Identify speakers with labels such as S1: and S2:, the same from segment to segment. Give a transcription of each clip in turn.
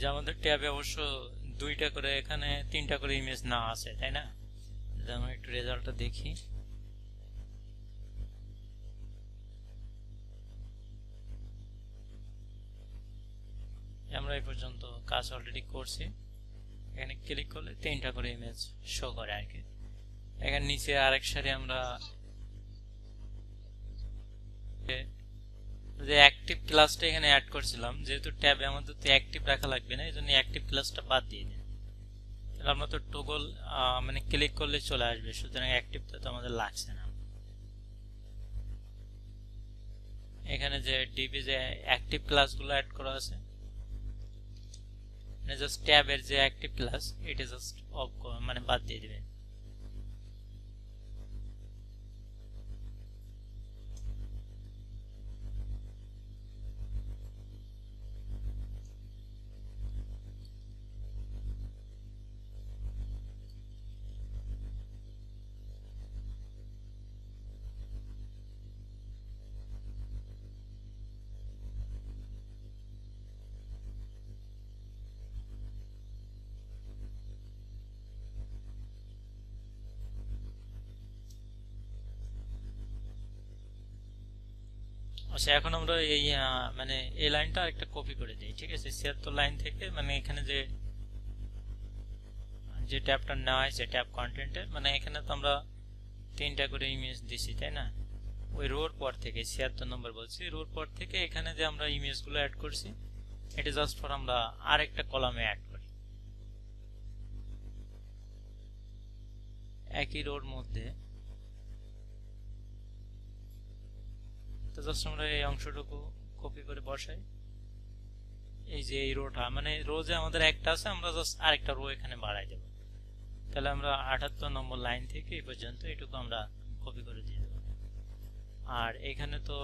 S1: যে আমাদের ট্যাবে অবশ্য দুইটা করে এখানে তিনটা করে ইমেজ না আছে, তাই না? আমরা একটু রেজাল্টটা দেখি। আমরা এই পর্যন্ত কাজ অলরেডি করছি। এখানে ক্লিক করলে তিনটা করে ইমেজ শো করে আর কি। এখানে নিচে আরেক সারি আমরা যে অ্যাক্টিভ ক্লাসটা এখানে অ্যাড করছিলাম, যেহেতু ট্যাবে আমাদের তো অ্যাক্টিভ রাখা লাগবে না, এই জন্য অ্যাক্টিভ ক্লাসটা বাদ দিয়ে দিন। তাহলে আমরা তো টগল মানে ক্লিক করলে চলে আসবে, সুতরাং অ্যাক্টিভটা তো আমাদের লাগছে না। এখানে যে ডিবি যে অ্যাক্টিভ ক্লাসগুলো অ্যাড করা আছে, মানে জাস্ট ট্যাবের যে অ্যাক্টিভ ক্লাস এটা জাস্ট অফ মানে বাদ দিয়ে দিবেন। আচ্ছা, এখন আমরা এই মানে এই লাইনটা আরেকটা কপি করে দিই, ঠিক আছে? ৭৬ লাইন থেকে মানে এখানে যে যে ট্যাবটা নেওয়া হয়েছে ট্যাব কন্টেন্টের, মানে এখানে তো আমরা তিনটা করে ইমেজ দিছি, তাই না? ওই রোর পর থেকে ৭৬ নম্বর বলছি, রোর পর থেকে এখানে যে আমরা ইমেজগুলো অ্যাড করছি এটা জাস্ট ফর আমরা আরেকটা কলামে অ্যাড করি একই রোর মধ্যে। তো জাস্ট আমরা এই অংশটুকু কপি করে বসাই। এই যে এই রোটা মানে রো যে আমাদের একটা আছে, আমরা জাস্ট আরেকটা রো এখানে বাড়াই দেব। তাহলে আমরা ৭৮ নম্বর লাইন থেকে এই পর্যন্ত এটুকু আমরা কপি করে দিয়ে দেব। আর এখানে তো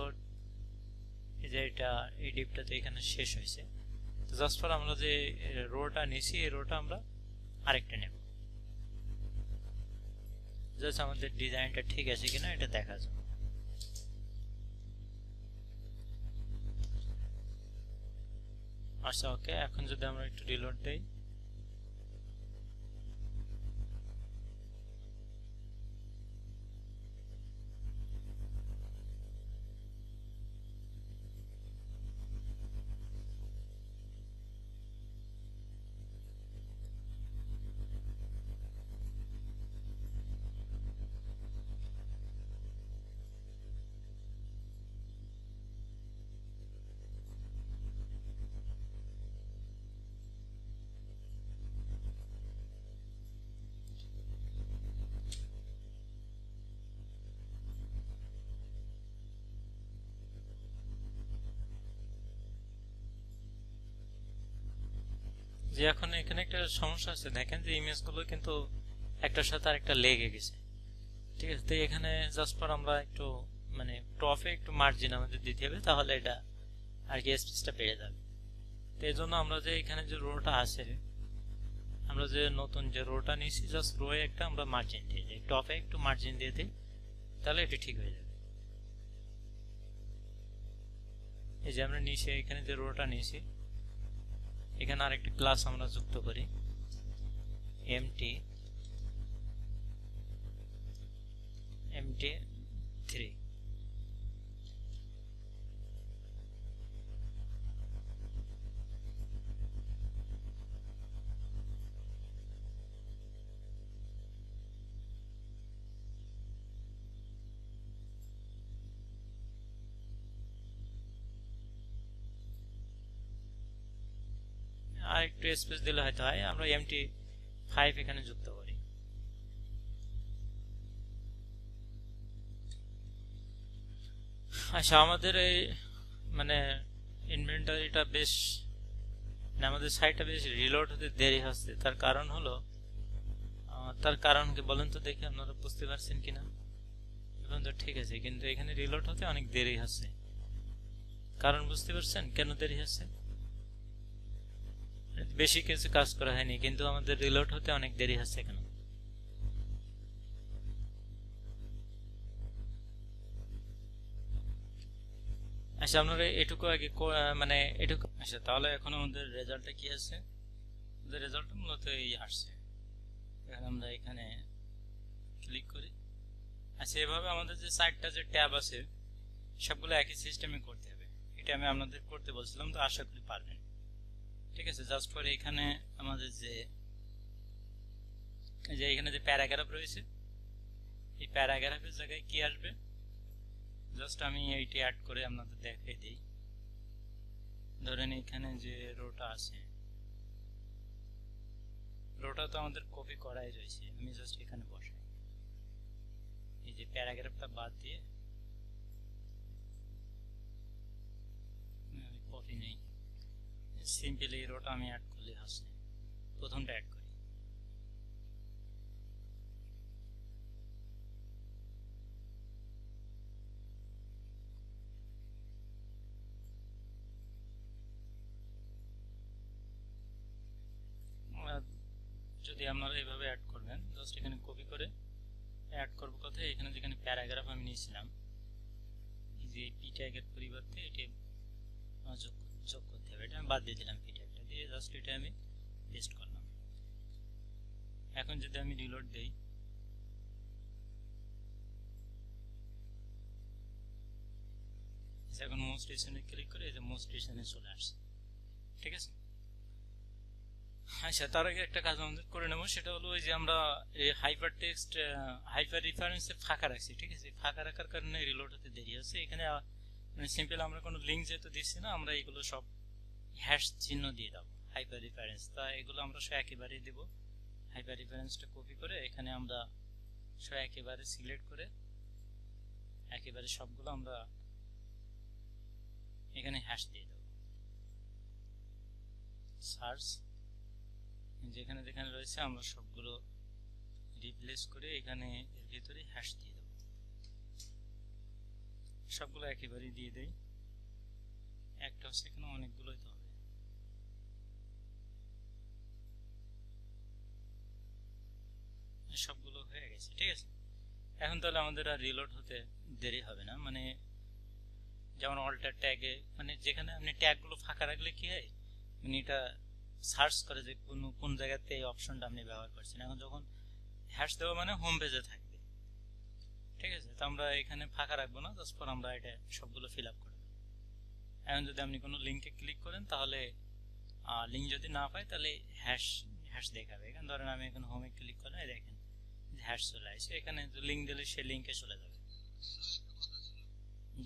S1: এই যে এটা এই ডিপটা তো এখানে শেষ হয়েছে, তো জাস্ট ফর আমরা যে রোটা নিছি এই রোটা আমরা আরেকটা নেব, জাস্ট আমাদের ডিজাইনটা ঠিক আছে কিনা এটা দেখা যাবে। আচ্ছা, ওকে, এখন যদি আমরা একটু রিলোড দেই, যে এখন এখানে একটা সমস্যা আছে, দেখেন যে ইমেজগুলো কিন্তু একটার সাথে আরেকটা লেগে গেছে, ঠিক আছে? তো এখানে জাস্ট ফর আমরা একটু মানে টপে একটু মার্জিন আমাদের দিতে হবে, তাহলে এটা আর কি স্পেসটা বেড়ে যাবে। তো এই জন্য আমরা যে এখানে যে রোটা আছে, আমরা যে নতুন যে রোটা নিয়েছি জাস্ট রোয়ে একটা আমরা মার্জিন দিয়ে দিই, টপে একটু মার্জিন দিয়ে দিই, তাহলে এটা ঠিক হয়ে যাবে। এই যে আমরা নিচে এখানে যে রোটা নিয়েছি এখানে আরেকটা ক্লাস আমরা যুক্ত করি, এমটি 3। আর একটু স্পেস দিলে হয়তো হয়, আমরা MT5 এখানে যুক্ত করি। আচ্ছা, আমাদের এই মানে ইনভেন্টরিটা বেশ আমাদের সাইটটা বেশ রিলোড হতে দেরি হচ্ছে, তার কারণ হলো তার কারণ কি বলেন তো দেখি, আপনারা বুঝতে পারছেন কিনা? এখন তো ঠিক আছে, কিন্তু এখানে রিলোড হতে অনেক দেরি হচ্ছে। কারণ বুঝতে পারছেন কেন দেরি হচ্ছে? বেশি কিছু কাজ করা হয়নি, কিন্তু আমাদের রিলোড হতে অনেক দেরি হচ্ছে কেন? আচ্ছা আপনারা এটুকু আগে মানে এটুকু। আচ্ছা তাহলে এখন আমাদের রেজাল্টটা কি আছে? আমাদের রেজাল্টটা মূলত এই আসছে। এখন আমরা এখানে ক্লিক করি। আচ্ছা এভাবে আমাদের যে সাইটটা যে ট্যাব আছে সবগুলো একই সিস্টেমে করতে হবে। এটা আমি আপনাদের করতে বলছিলাম, তো আশা করি পারবেন। ঠিক আছে, জাস্ট পরে এখানে আমাদের যে এখানে যে প্যারাগ্রাফ রয়েছে, এই প্যারাগ্রাফের জায়গায় কি আসবে, জাস্ট আমি এইটি অ্যাড করে আপনাদের দেখিয়ে দিই। ধরেন এখানে যে রোটা আছে, রোটা তো আমাদের কপি করাই রয়েছে, আমি জাস্ট এখানে বসাই। এই যে প্যারাগ্রাফটা বাদ দিয়ে কপি নেই, সিম্পলি এই রোটা আমি অ্যাড করলে আসে। প্রথমটা অ্যাড করি। যদি আপনারা এইভাবে অ্যাড করবেন, জাস্ট এখানে কপি করে অ্যাড করবো কোথায়, এখানে যেখানে প্যারাগ্রাফ আমি নিয়েছিলাম, এই যে পি ট্যাগের পরিবর্তে এটি যোগ করতে হবে। এটা আমি বাদ দিয়ে দিলাম, পি ট্যাগটা দিয়ে জাস্ট এটা আমি পেস্ট করলাম। এখন যদি আমি রিলোড দেই, এখন মোস্ট রিসেন্টে ক্লিক করে এই যে মোস্ট রিসেন্টে চলে আসছে। ঠিক আছে। আচ্ছা তার আগে একটা কাজ আমাদের করে নেবো, সেটা হলো ওই যে আমরা এই হাইপার টেক্সট হাইপার রেফারেন্সে ফাঁকা রাখছি। ঠিক আছে, ফাঁকা রাখার কারণে রিলোড হতে দেরি আছে। এখানে মানে সিম্পল আমরা কোনো লিঙ্ক যেহেতু দিচ্ছি না, আমরা এগুলো সব হ্যাশ চিহ্ন দিয়ে দেবো হাইপার রেফারেন্স। তা এগুলো আমরা সব একেবারেই দেবো। হাইপার রেফারেন্সটা কপি করে এখানে আমরা সব একেবারে সিলেক্ট করে একেবারে সবগুলো আমরা এখানে হ্যাশ দিয়ে দেবো। সার্চ যেখানে যেখানে রয়েছে আমরা সবগুলো রিপ্লেস করে এখানে এর ভিতরে হ্যাশ দিয়ে দেবো। সবগুলো একেবারেই দিয়ে দেই। একটা হচ্ছে এখানে অনেকগুলোই তো হবে। সবগুলো হয়ে গেছে। ঠিক আছে, এখন তাহলে আমাদের আর রিলোড হতে দেরি হবে না। মানে যেমন অল্টার ট্যাগে, মানে যেখানে আপনি ট্যাগগুলো ফাঁকা রাখলে কি হয়, মানে এটা সার্চ করে যে কোন জায়গাতে এই অপশনটা আপনি ব্যবহার করছেন। এখন যখন হ্যাশ দেওয়া মানে হোম পেজে থাকবে। ঠিক আছে, তো আমরা এখানে ফাঁকা রাখবো না, জাস্ট পর আমরা এটা সবগুলো ফিল আপ করে দেবো। এখন যদি আপনি কোনো লিঙ্কে ক্লিক করেন, তাহলে লিঙ্ক যদি না পাই তাহলে হ্যাশ হ্যাশ দেখাবে। এখানে ধরেন আমি এখন হোমে ক্লিক করলে দেখেন হ্যাশ চলে আসছে। এখানে লিঙ্ক দিলে সে লিঙ্কে চলে যাবে।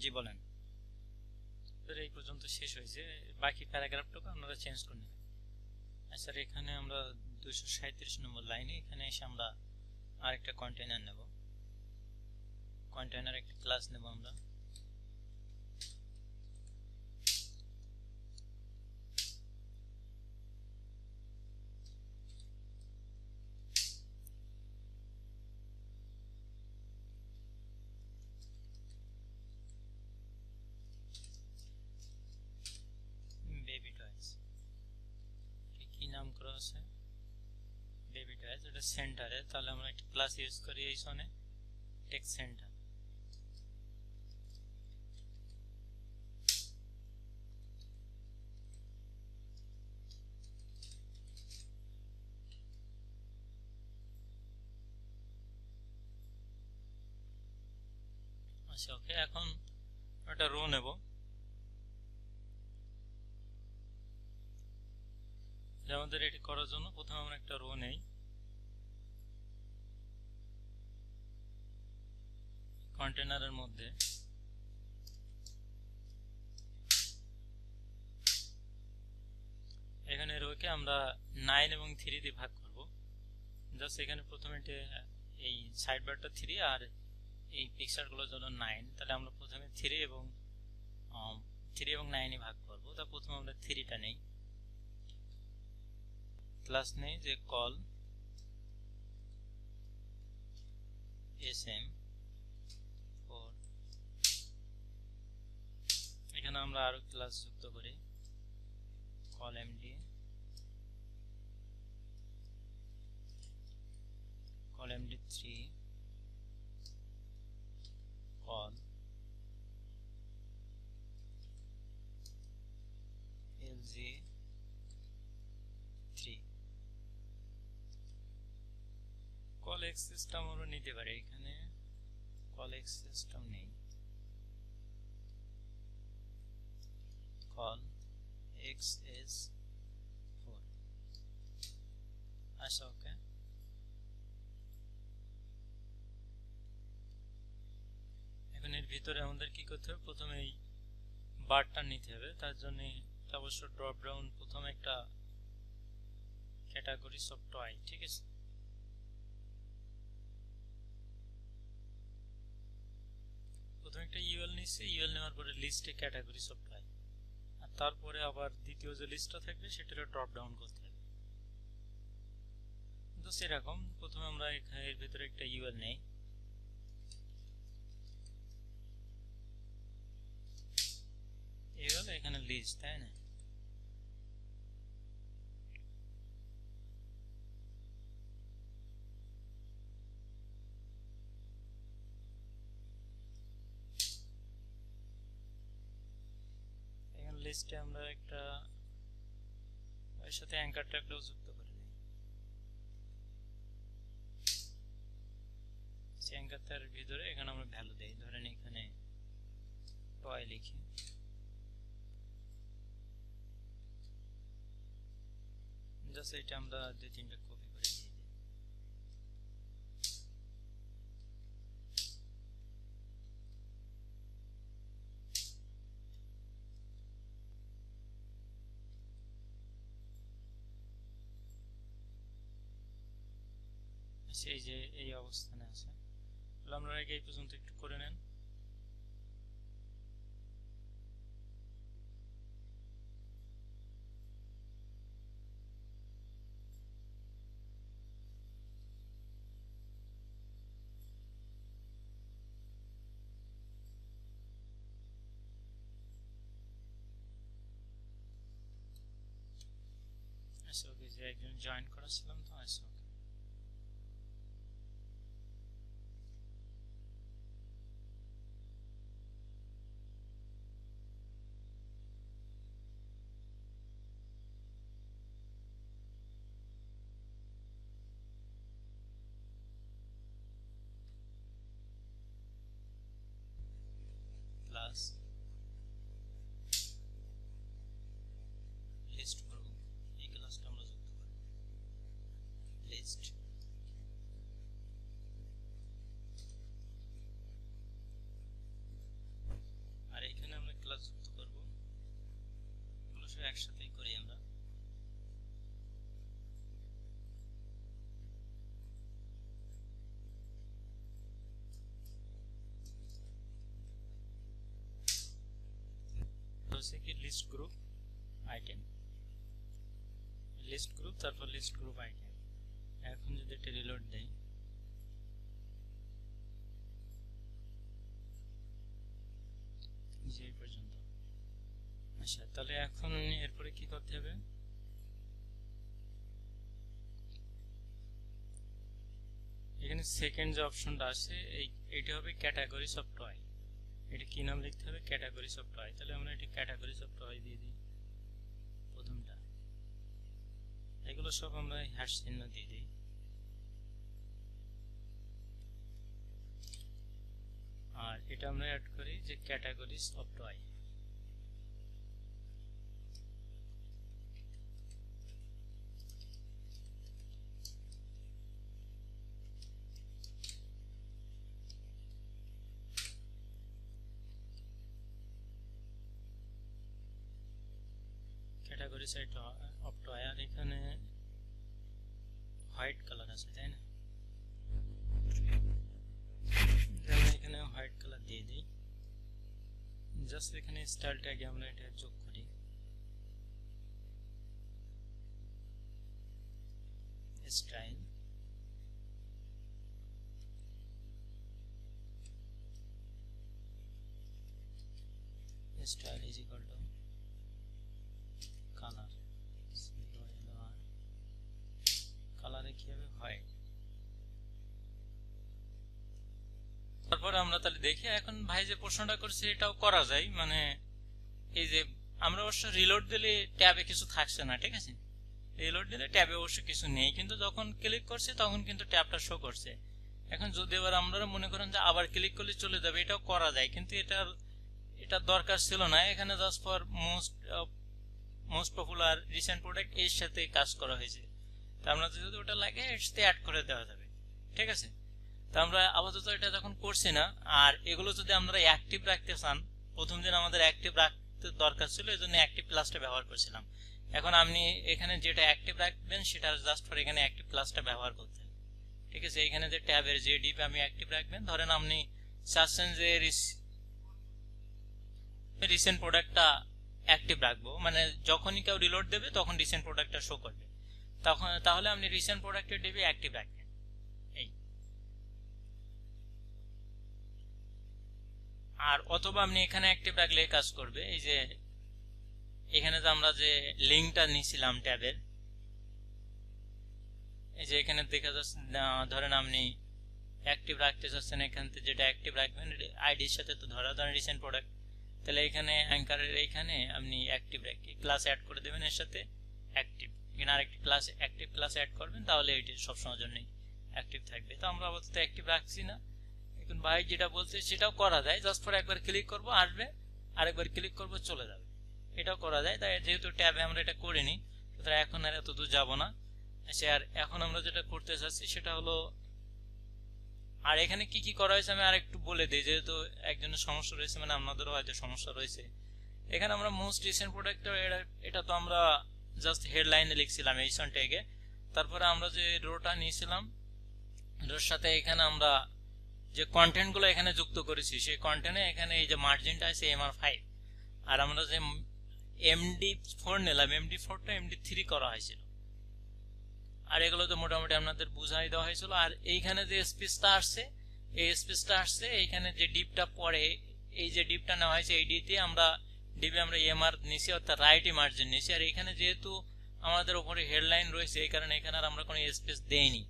S1: জি বলেন। এই পর্যন্ত শেষ হয়েছে, বাকি প্যারাগ্রাফটুকু আপনারা চেঞ্জ করে নেবেন। আচ্ছা এখানে আমরা 237 নম্বর লাইনে এখানে এসে আমরা আরেকটা কন্টেইনার নেব। কন্টেইনার একটা ক্লাস নেব আমরা। বেবি টয়েস, কি নাম করা আছে, বেবি টয়েস। এটা সেন্টারে, তাহলে আমরা একটা ক্লাস ইউজ করি এই জোনে টেক্সট সেন্টার। আচ্ছা ওকে, এখন একটা রো নেব। আমাদের এটি করার জন্য প্রথমে আমরা একটা রো নেই। কন্টেইনারের মধ্যে এখানে রোকে আমরা 9 এবং 3 দিয়ে ভাগ করব। জাস্ট এখানে প্রথমে এই সাইড বারটা 3 আর এই পিকচারগুলোর জন্য 9, তাহলে আমরা প্রথমে 3 এবং 9 এ ভাগ করব। তা প্রথমে আমরা 3টা নেই, ক্লাস নেই যে কল sm ফর। এখানে আমরা আরো ক্লাস যুক্ত করি, call md, call md3, call x system আমরা নিতে পারি, এখানে কল এক্স সিস্টেম নেই, কল এক্স এস 4। আচ্ছা ওকে, এখন এর ভিতরে আমাদের কি করতে হবে, প্রথমে এই বারটা নিতে হবে। তার জন্য অবশ্য ড্রপ ডাউন প্রথমে একটা ক্যাটাগরি অফ টয়, ঠিক আছে। প্রথমে একটা ইউএল নিচ্ছে, ইউএল নেওয়ার পরে লিস্টে ক্যাটাগরি অফ টয়, আর তারপরে আবার দ্বিতীয় যে লিস্টটা থাকবে সেটা ড্রপ ডাউন করতে হবে। তো সেরকম প্রথমে আমরা এখানে এর ভিতরে একটা ইউএল নেই, ইউএল এখানে লিস্ট, তাই না। এখানে লিস্টে আমরা একটা এর সাথে অ্যাঙ্কার ট্যাগটাও যুক্ত করে দিই। সেই অ্যাঙ্কার ট্যাগের ভিতরে এখানে আমরা ভ্যালু দেই, ধরেন এখানে টয় লিখি, জাস্ট এটা আমরা 2-3টা কপি করে দিয়ে দিই। সেই যে এই অবস্থানে আছে, তাহলে আমরা আগে এই পর্যন্ত একটু করে নেন। আচ্ছা ওকে, যে একজন জয়েন করেছিলাম তো, আচ্ছা ওকে। প্লাস লিস্ট গ্রুপ, এই ক্লাসটা আমরা যুক্ত করব, লিস্ট আর এখানে আমরা ক্লাস যুক্ত করব, এগুলো সব একসাথেই করি আমরা। হচ্ছে কি list group item, list group, তারপর লিস্ট গ্রুপ আইটেম। এখন যদি এটা রিলোড দেই, যে পর্যন্ত। আচ্ছা তাহলে এখন এরপরে কি করতে হবে, এখানে সেকেন্ড যে অপশনটা আছে এইটা হবে ক্যাটাগরিজ অফ টয়। এটা কি নাম লিখতে হবে, ক্যাটাগরিজ অফ টয়। তাহলে আমরা এটা ক্যাটাগরিজ অফ টয় দিয়ে দিই প্রথমটা, এগুলো সব আমরা হ্যাশ চিহ্ন দিয়ে দিই। আর এটা আমরা অ্যাড করি যে categories of toy. Category site of toy, আর এখানে হোয়াইট কালার আছে, তাই না। এখানে হোয়াইট কালার দিয়ে দিই, জাস্ট এখানে স্টাইল ট্যাগে আমরা এটা যোগ করি, style style is equal to colour, কালারে কি হবে, হোয়াইট। তারপরে আমরা তাহলে দেখি এখন ভাই যে প্রশ্নটা করছে এটাও করা যায়, মানে এই যে আমরা অবশ্য রিলোড দিলে ট্যাবে কিছু থাকছে না, ঠিক আছে, রিলোড দিলে ট্যাবে অবশ্য কিছু নেই, কিন্তু যখন ক্লিক করছে তখন কিন্তু ট্যাবটা শো করছে। এখন যদি এবার আপনারা মনে করেন যে আবার ক্লিক করলে চলে যাবে, এটাও করা যায়, কিন্তু এটার দরকার ছিল না। এখানে just for most popular recent product এর সাথে কাজ করা হয়েছে। তা আমরা যদি ওটা লাগে এর সাথে অ্যাড করে দেওয়া যাবে, ঠিক আছে। তা আমরা আপাতত এটা যখন করছি না, আর এগুলো যদি আমরা অ্যাক্টিভ রাখতে চান, প্রথম দিন আমাদের অ্যাক্টিভ রাখতে দরকার ছিল, এই জন্য অ্যাক্টিভ ক্লাসটা ব্যবহার করছিলাম। এখন আপনি এখানে যেটা অ্যাক্টিভ রাখবেন সেটা জাস্ট ফর এখানে অ্যাক্টিভ ক্লাসটা ব্যবহার করতে, ঠিক আছে। এখানে যে ট্যাবের যে ডিপ আমি অ্যাক্টিভ রাখবেন, ধরেন আপনি চাচ্ছেন যে রিসেন্ট প্রোডাক্টটা অ্যাক্টিভ রাখবো, মানে যখনই কেউ রিলোড দেবে তখন রিসেন্ট প্রোডাক্টটা শো করবে, তাহলে আপনি রিসেন্ট প্রোডাক্টের ডিবি অ্যাক্টিভ রাখবেন। এই আর অথবা আপনি এখানে অ্যাক্টিভ রাখলে কাজ করবে। এই যে এখানে যে আমরা যে লিঙ্কটা নিয়েছিলাম ট্যাবের, এই যে এখানে দেখা যাচ্ছে, ধরেন আপনি অ্যাক্টিভ রাখতে চাচ্ছেন, এখান থেকে যেটা অ্যাক্টিভ রাখবেন আইডির সাথে তো ধরা ধরেন রিসেন্ট প্রোডাক্ট, তাহলে এখানে অ্যাঙ্কারের এইখানে আপনি অ্যাক্টিভ রাখি ক্লাস অ্যাড করে দেবেন, এর সাথে অ্যাক্টিভ, এখানে আরেকটি ক্লাস অ্যাক্টিভ ক্লাস অ্যাড করবেন, তাহলে এটি সবসময়ের জন্যই অ্যাক্টিভ থাকবে। তো আমরা আপাতত অ্যাক্টিভ রাখছি না। এখন ভাই যেটা বলছে সেটাও করা যায়, জাস্ট ফর একবার ক্লিক করবো আসবে, আরেকবার ক্লিক করবো চলে যাবে, এটাও করা যায়। তাই যেহেতু ট্যাবে আমরা এটা করিনি, সুতরাং এখন আর এত দূর যাবো না। আচ্ছা, আর এখন আমরা যেটা করতে চাচ্ছি সেটা হলো, আর এখানে কি কি করা হয়েছে আমি আর একটু বলে দিই, যেহেতু একজনের সমস্যা রয়েছে, মানে আপনাদেরও হয়তো সমস্যা রয়েছে। এখানে আমরা মোস্ট রিসেন্ট প্রোডাক্ট, এটা তো আমরা জাস্ট হেডলাইনে লিখছিলাম এইসন ট্যাগে, তারপরে আমরা যে রোটা নিয়েছিলাম রোর সাথে এখানে আমরা যে কন্টেন্ট গুলো এখানে যুক্ত করেছি, সেই কন্টেন্টে এখানে এই যে মার্জিনটা আছে MR5, আর আমরা যে MD4 নিলাম, MD4টা MD3 করা হয়েছিল, আর এগুলো তো মোটামুটি আপনাদের বুঝাই দেওয়া হয়েছিল। আর এইখানে যে স্পেসটা আসছে, এই স্পেসটা আসছে এইখানে যে ডিপটা পড়ে, এই যে ডিপটা নেওয়া হয়েছে, এই ডিতে আমরা এমআর নিছি, অর্থাৎ রাইট মার্জিন নিছি। আর এখানে যেহেতু আমাদের উপরে হেডলাইন রয়েছে, এই কারণে এখানে আর আমরা কোনো স্পেস দেইনি,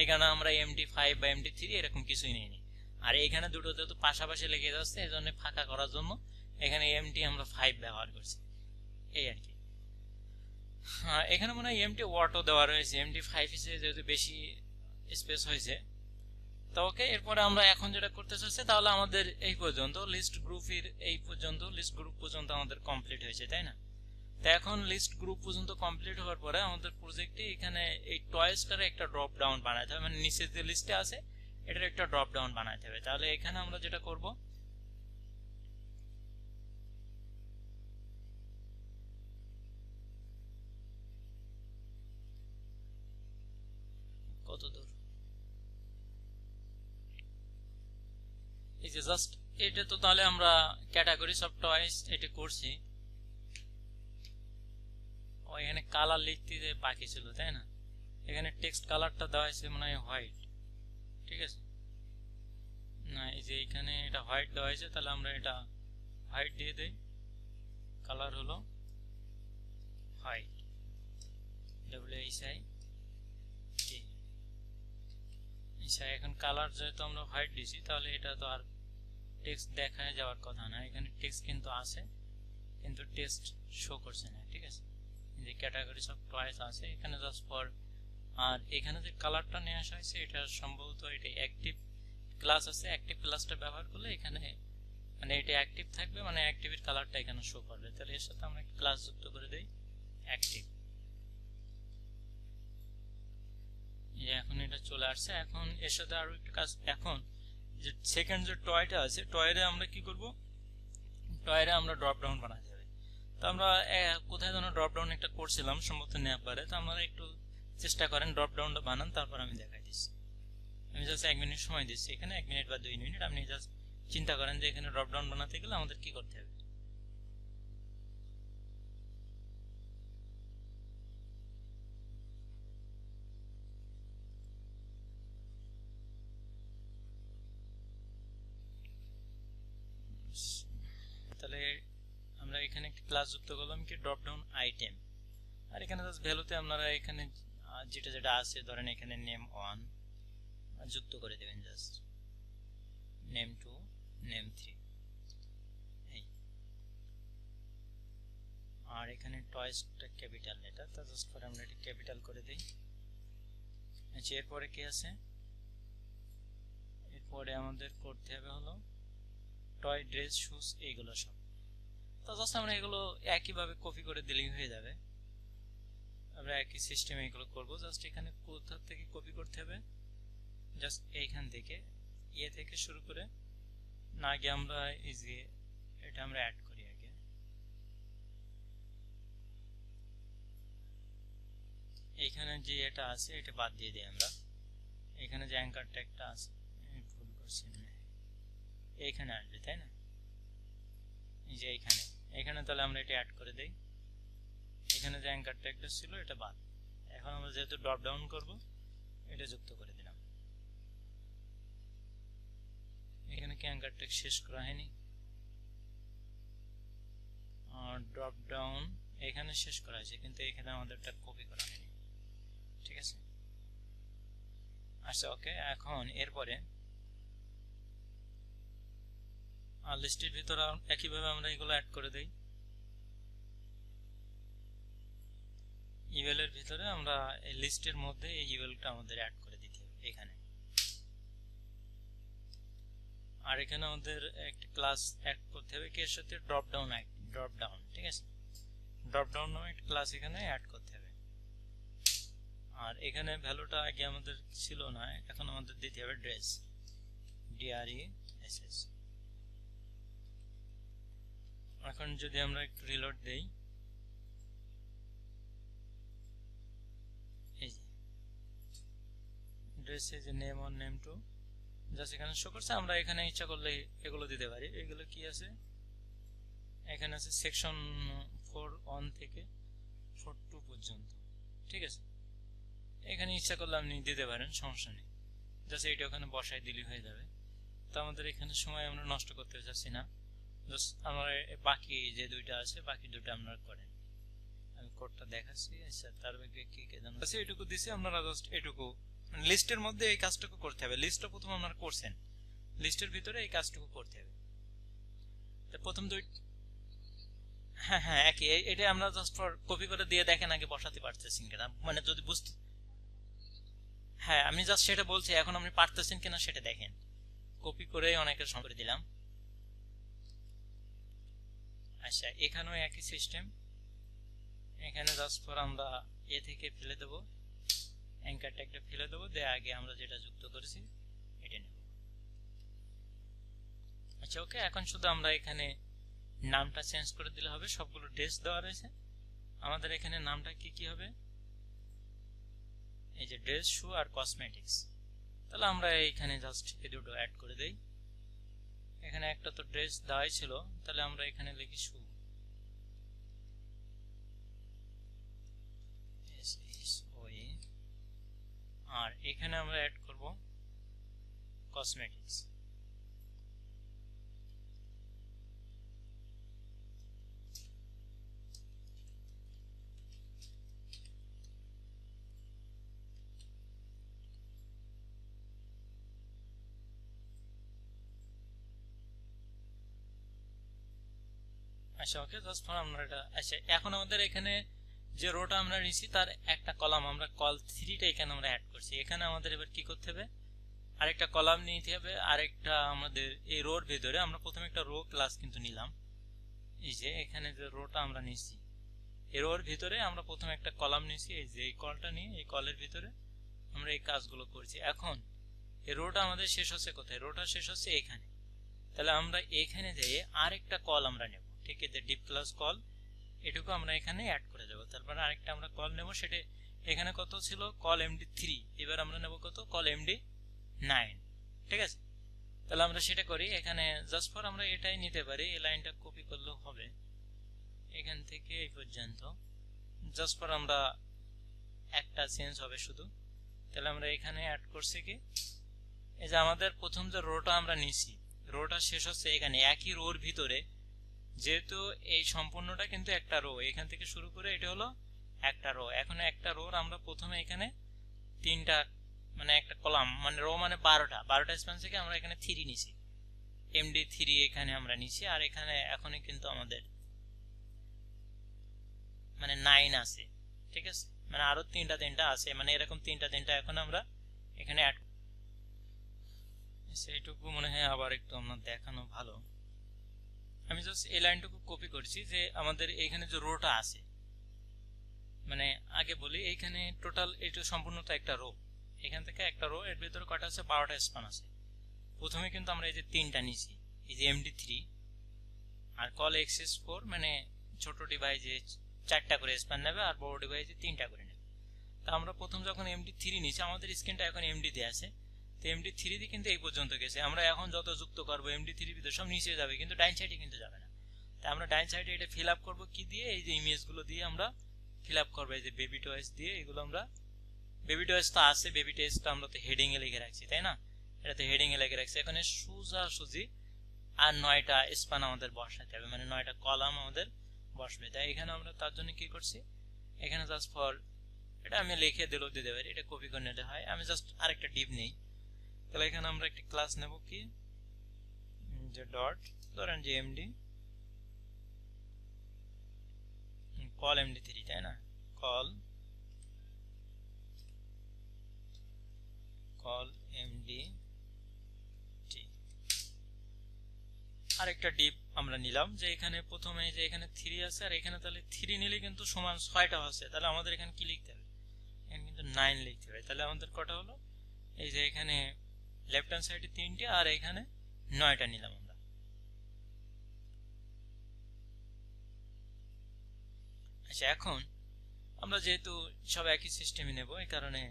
S1: এই কারণে আমরা MD5 বা MD3 এরকম কিছুই নেইনি। আর এখানে দুটো যেহেতু পাশাপাশি লেগে যাচ্ছে, এই জন্য ফাঁকা করার জন্য এখানে MD আমরা 5 ব্যবহার করছি, এই আর কি। হ্যাঁ, এখানে মনে হয় MD ওয়াটও দেওয়া রয়েছে, MD5 হিসেবে যেহেতু বেশি স্পেস হয়েছে। তো ওকে, এরপরে আমরা এখন যেটা করতে চাচ্ছি, তাহলে আমাদের এই পর্যন্ত লিস্ট গ্রুপের লিস্ট গ্রুপ পর্যন্ত আমাদের কমপ্লিট হয়েছে, তাই না? তো এখন লিস্ট গ্রুপ পর্যন্ত কমপ্লিট হওয়ার পরে আমাদের প্রজেক্টে এখানে এই টয়েসটার একটা ড্রপ ডাউন বানাতে হবে, মানে নিচে যে লিস্টে আছে এটার একটা ড্রপ ডাউন বানাতে হবে। তাহলে এখানে আমরা যেটা করব, কত দূর, এই যে জাস্ট এটা তো, তাহলে আমরা ক্যাটাগরিজ অফ টয়েস এটা করছি। ও এখানে কালার লিখতে যে বাকি ছিল, তাই না? এখানে টেক্সট কালারটা দেওয়া হয়েছে মনে হয় হোয়াইট, ঠিক আছে না? এই যে এখানে এটা হোয়াইট দেওয়া হয়েছে, তাহলে আমরা এটা হোয়াইট দিয়ে দেই, কালার হলো হোয়াইট, WHI। এখন কালার যেহেতু আমরা হোয়াইট দিছি, তাহলে এটা তো আর টেক্সট দেখা যাওয়ার কথা না। এখানে টেক্সট কিন্তু আছে, কিন্তু টেক্সট শো করছে না, ঠিক আছে। যে ক্যাটাগরিজ অফ টয়েস আছে এখানে জাস্ট ফর, আর এখানে যে কালারটা নিয়ে আসা হয়েছে এটা সম্ভবত এটা অ্যাক্টিভ ক্লাস আছে, অ্যাক্টিভ ক্লাসটা ব্যবহার করলে এখানে মানে এটা অ্যাক্টিভ থাকবে, মানে অ্যাক্টিভের কালারটা এখানে শো করবে। তাহলে এর সাথে আমরা একটা ক্লাস যুক্ত করে দেই অ্যাক্টিভ। এখন এটা চলে আসছে। এখন এর সাথে আরো একটা কাজ, এখন যে সেকেন্ড যে টয়টা আছে, টয়েরে আমরা কি করব, টয়েরে আমরা ড্রপ ডাউন বানাতে হবে। তো আমরা কোথায় যেন ড্রপ ডাউন একটা করছিলাম সম্ভবত নেপারে, তো আমরা একটু চেষ্টা করেন ড্রপ ডাউনটা বানান, তারপর আমি দেখাই দিচ্ছি। আমি জাস্ট 1 মিনিট সময় দিচ্ছি, এখানে 1 মিনিট বা 2 মিনিট। আপনি জাস্ট চিন্তা করেন যে এখানে ড্রপ ডাউন বানাতে গেলে আমাদের কি করতে হবে। তাহলে আমরা এখানে একটা ক্লাস যুক্ত করলাম কি ড্রপ ডাউন আইটেম, আর এখানে জাস্ট ভ্যালুতে আপনারা এখানে যেটা যেটা আছে, ধরেন এখানে নেম 1 যুক্ত করে দেবেন, জাস্ট নেম 2, নেম 3, এই। আর আর এখানে টয়েসটা ক্যাপিটাল লেটার, তো জাস্ট ফর আমরা এটা ক্যাপিটাল করে দিই। আচ্ছা, এরপরে কি আছে? এরপরে আমাদের করতে হবে হলো টয়, ড্রেস, শুজ, এইগুলো সব। তো জাস্ট আমরা এগুলো একইভাবে কপি করে দিলেই হয়ে যাবে। আমরা একই সিস্টেমে এগুলো করব। জাস্ট এখানে কোথা থেকে কপি করতে হবে? জাস্ট এইখান থেকে ইয়ে থেকে শুরু করে না গিয়ে আমরা এই যে এটা আমরা অ্যাড করি আগে। এইখানে যে এটা আছে এটা বাদ দিয়ে দিই আমরা। এখানে যে অ্যাঙ্কার ট্যাগটা আছে, ভুল করছি, এইখানে আসবে, তাই না? এই যে এখানে তাহলে আমরা এটা অ্যাড করে দেই। এখানে যে অ্যাঙ্কার ট্যাগটা ছিল এটা বাদ। এখন আমরা যেহেতু ড্রপ ডাউন করব, এটা যুক্ত করে দিলাম। এখানে কি অ্যাঙ্কার ট্যাগ শেষ করা হয়নি? ড্রপ ডাউন এখানে শেষ করা হয়েছে, কিন্তু এখানে আমাদেরটা কপি করা হয়নি। ঠিক আছে, আচ্ছা ওকে। এখন এরপরে লিস্টের ভিতরে একইভাবে আমরা এগুলো অ্যাড করে দেই। ইমেলের ভিতরে আমরা এই লিস্টের মধ্যে এই ইমেলটা আমাদের অ্যাড করে দিতে হবে এখানে। আর এখানে আমাদের একটা ক্লাস অ্যাড করতে হবে কি এর সাথে? Drop down. ঠিক আছে, ড্রপ ডাউন নামে একটা ক্লাস এখানে অ্যাড করতে হবে। আর এখানে ভ্যালুটা আগে আমাদের ছিল না, এখন আমাদের দিতে হবে ড্রেস, DRESS। এখন যদি আমরা একটু রিলোড দেই, এই যে ড্রেস, এই যে নেম 1 নেম 2 জাস্ট এখানে শো করছে। আমরা এখানে ইচ্ছা করলে এগুলো দিতে পারি। এগুলো কি আছে? এখানে আছে সেকশন 4:1 থেকে 4:2 পর্যন্ত। ঠিক আছে, এখানে ইচ্ছা করলে আপনি দিতে পারেন, সমস্যা নেই। জাস্ট এইটা ওখানে বসাই দিলে হয়ে যাবে। তো আমাদের এখানে সময় আমরা নষ্ট করতে চাচ্ছি না, জাস্ট আমার বাকি যে দুইটা আছে বাকি দুটো আপনারা করেন। আমি কোডটা দেখাচ্ছি। আচ্ছা, তার আগে কি জানো, আচ্ছা এটুকু দিছি, আপনারা জাস্ট এটুকু লিস্টের মধ্যে এই কাজটুকু করতে হবে। লিস্টটা প্রথম আপনারা করছেন, লিস্টের ভিতরে এই কাজটুকু করতে হবে। তো প্রথম দুই, হ্যাঁ একই, এটা আমরা জাস্ট ফর কপি করে দিয়ে দেখেন আগে বসাতে পারতেছেন কিনা, মানে যদি বুঝতে, হ্যাঁ আমি জাস্ট সেটা বলছি, এখন আপনি পারতেছেন কিনা সেটা দেখেন। কপি করে অনেকের সঙ্গে করে দিলাম। আচ্ছা, এখানেও একই সিস্টেম। এখানে জাস্ট ফর আমরা এ থেকে ফেলে দেবো, অ্যাঙ্কার ট্যাগটা ফেলে দেবো, দিয়ে আগে আমরা যেটা যুক্ত করেছি এটা নেব। আচ্ছা ওকে, এখন শুধু আমরা এখানে নামটা চেঞ্জ করে দিলে হবে। সবগুলো ড্রেস দেওয়া রয়েছে, আমাদের এখানে নামটা কি হবে? এই যে ড্রেস, শু আর কসমেটিক্স। তাহলে আমরা এইখানে জাস্ট এই দুটো অ্যাড করে দেই। এখানে একটা তো ড্রেস দেওয়াই ছিল, তাহলে আমরা এখানে লিখি শু, SHOE। আর এখানে আমরা অ্যাড করব কসমেটিক্স। আচ্ছা ওকে, জাস্ট ফর আমরা এটা, আচ্ছা এখন আমাদের এখানে যে রোটা আমরা নিছি তার একটা কলাম আমরা কল 3টা এখানে আমরা অ্যাড করছি। এখানে আমাদের এবার কি করতে হবে? আরেকটা কলাম নিতে হবে। আরেকটা আমাদের এই রোর ভিতরে আমরা প্রথমে একটা রো ক্লাস কিন্তু নিলাম। এই যে এখানে যে রোটা আমরা নিছি, এই রোর ভিতরে আমরা প্রথমে একটা কলাম নিছি। এই যে এই কলটা নিয়ে এই কলের ভিতরে আমরা এই কাজগুলো করছি। এখন এই রোটা আমাদের শেষ হচ্ছে কোথায়? রোটা শেষ হচ্ছে এখানে। তাহলে আমরা এখানে যেয়ে আরেকটা কল আমরা নেব। ঠিক আছে, ডিপ ক্লাস কল, এটুকু আমরা এখানে অ্যাড করে দেবো। তারপর আরেকটা আমরা কল নেব, সেটা এখানে কত ছিল? Call MD3। এবার আমরা নেব কত? Call MD9। ঠিক আছে, তাহলে আমরা সেটা করি। এখানে জাস্ট ফর আমরা এটাই নিতে পারি, এই লাইনটা কপি করলেও হবে এখান থেকে এই পর্যন্ত। জাস্ট ফর আমরা একটা চেঞ্জ হবে শুধু। তাহলে আমরা এখানে অ্যাড করছি কি, এই যে আমাদের প্রথম যে রোটা আমরা নিছি, রোটা শেষ হচ্ছে এখানে একই রোর ভিতরে। যেহেতু এই সম্পূর্ণটা কিন্তু একটা রো, এখান থেকে শুরু করে এটা হলো একটা রো। এখন একটা রোর আমরা প্রথমে এখানে তিনটা, মানে একটা কলাম, মানে রো মানে 12টা স্পেস থেকে আমরা এখানে 3 নিছি, MD3 এখানে আমরা নিছি। আর এখানে এখনই কিন্তু আমাদের মানে 9 আছে, ঠিক আছে, মানে আরো তিনটা আছে, মানে এরকম তিনটা এখন আমরা এখানে অ্যাড, সেইটুকু মনে হয় আবার একটু আমরা দেখানো ভালো। আমি জাস্ট এই লাইনটুকু কপি করছি যে আমাদের এইখানে যে রোটা আছে, মানে আগে বলি এইখানে টোটাল এটা সম্পূর্ণটা একটা রো, এখান থেকে একটা রো, এর ভিতরে কটা আছে 12টা স্পান আছে। প্রথমে কিন্তু আমরা এই যে তিনটা নিছি, এই যে MD3 আর কল XS4, মানে ছোট ডিভাইসে 4টা করে স্পান নেবে আর বড় ডিভাইসে 3টা করে নেবে। তা আমরা প্রথম যখন MD3 নিছি, আমাদের স্ক্রিনটা এখন MD দিয়ে আছে, তো MD3 দিয়ে কিন্তু এই পর্যন্ত গেছে। আমরা এখন যত যুক্ত করব MD3 ভিতরে সব নিচে যাবে, কিন্তু ডাইন সাইডে কিন্তু যাবে না। তাই আমরা ডাইন সাইডে এটা ফিল আপ করবো কি দিয়ে, এই যে ইমেজগুলো দিয়ে আমরা ফিল আপ করবো, এই যে বেবি টয়েস দিয়ে। এগুলো আমরা বেবি টয়েস তো আছে, বেবি টয়েসটা আমরা তো হেডিং এ লিখে রাখছি, তাই না, এটা তো হেডিং এ লিখে রাখছি। এখানে সোজাসুজি আর 9টা স্পান আমাদের বসাতে হবে, মানে 9টা কলাম আমাদের বসবে। তাই এখানে আমরা তার জন্য কি করছি, এখানে জাস্ট ফর, এটা আমি লিখে দিলেও দিতে পারি, এটা কপি করে নিতে হয়। আমি জাস্ট আরেকটা ডিপ নেই, তাহলে এখানে আমরা একটা ক্লাস নেব কি, যে ডট, ধরেন যে এমডি কল MD3, তাই না, কল MD3। আরেকটা ডিপ আমরা নিলাম, যে এখানে প্রথমে যে এখানে 3 আছে, আর এখানে তাহলে 3 নিলে কিন্তু সমান 6টা আছে, তাহলে আমাদের এখানে কি লিখতে হবে, এখানে কিন্তু 9 লিখতে হবে। তাহলে আমাদের কটা হলো, এই যে এখানে লেফট হ্যান্ড সাইডে 3টে আর এখানে 9টা নিলাম আমরা। আচ্ছা, এখন আমরা যেহেতু সব একই সিস্টেমে নেব, এই কারণে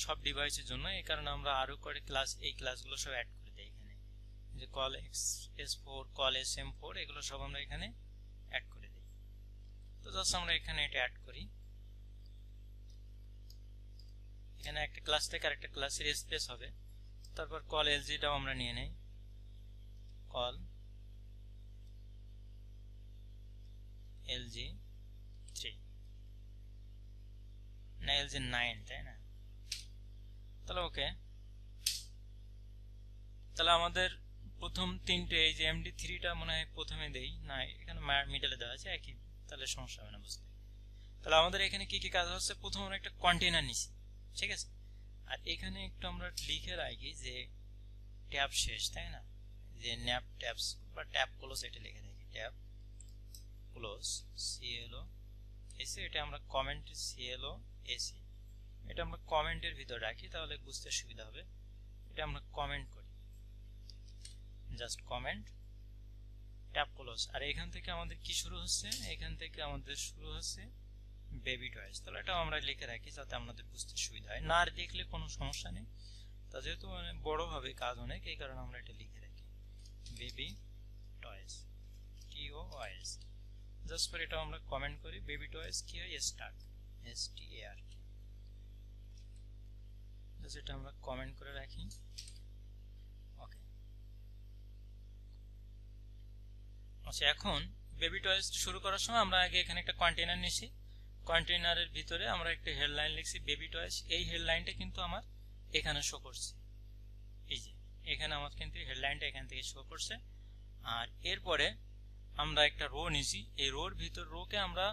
S1: সব ডিভাইসের জন্য, এই কারণে আমরা আরো করে ক্লাস, এই ক্লাসগুলো সব অ্যাড করে দেই এখানে, যে কল XS4, কল SM4, এগুলো সব আমরা এখানে অ্যাড করে দিই। তো জাস্ট আমরা এখানে এটা অ্যাড করি, এখানে একটা ক্লাস থেকে আরেকটা ক্লাসের স্পেস হবে। তারপর কল LGটাও আমরা নিয়ে নেই, কল LG3 না LG9, তাই না, তাহলে ওকে। তাহলে আমাদের প্রথম তিনটে, এই যে MD3টা মনে হয় প্রথমে দেই না, এখানে মিডলে দেওয়া আছে একই, তাহলে সমস্যা হবে না বুঝতে। তাহলে আমাদের এখানে কি কি কাজ হচ্ছে, প্রথম আমরা একটা কন্টেইনার নিছি, ঠিক আছে, আর এখানে একটু আমরা লিখে রাখি যে ট্যাব শেষ, তাই না, যে ন্যাপ ট্যাবস বা ট্যাব ক্লোজ, এটা লিখে রাখি, ট্যাব ক্লোজ CLO এসে, এটা আমরা কমেন্ট CLO এসি, এটা আমরা কমেন্টের ভিতর রাখি, তাহলে বুঝতে সুবিধা হবে। এটা আমরা কমেন্ট করি, জাস্ট কমেন্ট ট্যাব ক্লোজ। আর এখান থেকে আমাদের কি শুরু হচ্ছে, এখান থেকে আমাদের শুরু হচ্ছে বেবি টয়েস, তাহলে এটা আমরা লিখে রাখি যাতে আমাদের বুঝতে সুবিধা হয়, না আর দেখলে কোনো সমস্যা নেই। তা যেহেতু মানে বড় হবে কাজ অনেক, এই কারণে আমরা এটা লিখে রাখি বেবি টয়েস, TOYS। জাস্ট পর এটা আমরা কমেন্ট করি, বেবি টয়েস কি হয়, স্টার্ট, START, জাস্ট এটা আমরা কমেন্ট করে রাখি, ওকে। আচ্ছা, এখন বেবি টয়েস শুরু করার সময় আমরা আগে এখানে একটা কন্টেইনার নিছি, কন্টেইনারের ভিতরে আমরা একটা হেডলাইন লিখছি বেবি টয়েস। এই হেডলাইনটা কিন্তু আমার এখানে শো করছে, এই যে এখানে আমার কিন্তু হেডলাইনটা এখান থেকে শো করছে। আর এরপরে আমরা একটা রো নিছি, এই রোর ভিতর, রোকে আমরা